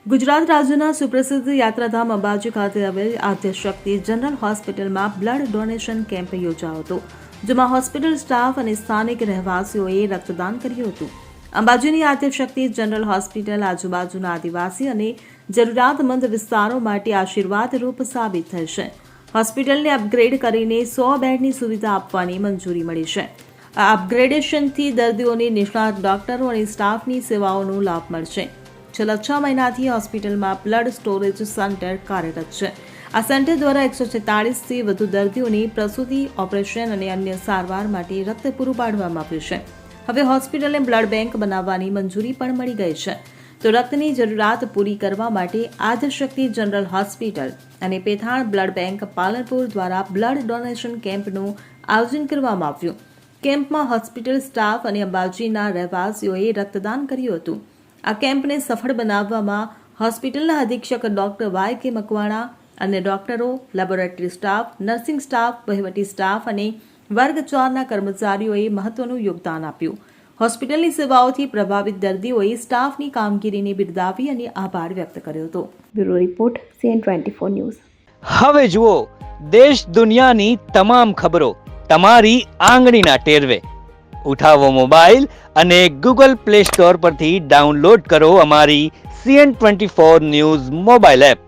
ગુજરાત રાજ્યના સુપ્રસિદ્ધ યાત્રાધામ અંબાજી ખાતે આવેલ આદ્યશક્તિ જનરલ હોસ્પિટલમાં બ્લડ ડોનેશન કેમ્પ યોજાયો હતો, જેમાં હોસ્પિટલ સ્ટાફ અને સ્થાનિક રહેવાસીઓએ રક્તદાન કર્યું હતું. અંબાજીની આદ્યશક્તિ જનરલ હોસ્પિટલ આજુબાજુના આદિવાસી અને જરૂરિયાતમંદ વિસ્તારો માટે આશીર્વાદરૂપ સાબિત થશે. હોસ્પિટલને અપગ્રેડ કરીને 100 બેડની સુવિધા આપવાની મંજૂરી મળી છે. આ અપગ્રેડેશનથી દર્દીઓને નિષ્ણાત ડોક્ટરો અને સ્ટાફની સેવાઓનો લાભ મળશે. છેલ્લા 6 મહિનાથી હોસ્પિટલમાં બ્લડ સ્ટોરેજ સેન્ટર કાર્યરત છે. આ સેન્ટર દ્વારા 146થી વધુ દર્દીઓની પ્રસૂતિ, ઓપરેશન અને અન્ય સારવાર માટે રક્ત પૂરું પાડવામાં આવ્યું છે. હવે હોસ્પિટલને બ્લડ બેંક બનાવવાની મંજૂરી પણ મળી ગઈ છે. તો રક્તની જરૂરિયાત પૂરી કરવા માટે આદ્યશક્તિ જનરલ હોસ્પિટલ અને પેથાણ બ્લડ બેંક પાલનપુર દ્વારા બ્લડ ડોનેશન કેમ્પનું આયોજન કરવામાં આવ્યું. કેમ્પમાં હોસ્પિટલ સ્ટાફ અને અંબાજીના રહેવાસીઓએ રક્તદાન કર્યું હતું. આ કેમ્પને સફળ બનાવવામાં હોસ્પિટલના અધિક્ષક ડોક્ટર Y.K. મકવાણા અને ડોક્ટરો, લેબોરેટરી સ્ટાફ, નર્સિંગ સ્ટાફ, વહીવટી સ્ટાફ અને વર્ગ 4ના કર્મચારીઓએ મહત્વનું યોગદાન આપ્યું. હોસ્પિટલની સેવાઓથી પ્રભાવિત દર્દીઓએ સ્ટાફની કામગીરીને બિરદાવી અને આભાર વ્યક્ત કર્યો હતો. Bureau report CN24 news. હવે જુઓ દેશ દુનિયાની તમામ ખબરો તમારી આંગળીના ટેરવે. ઉઠાવો મોબાઈલ અને Google Play Store પરથી ડાઉનલોડ કરો અમારી CN24 ન્યૂઝ મોબાઈલ એપ.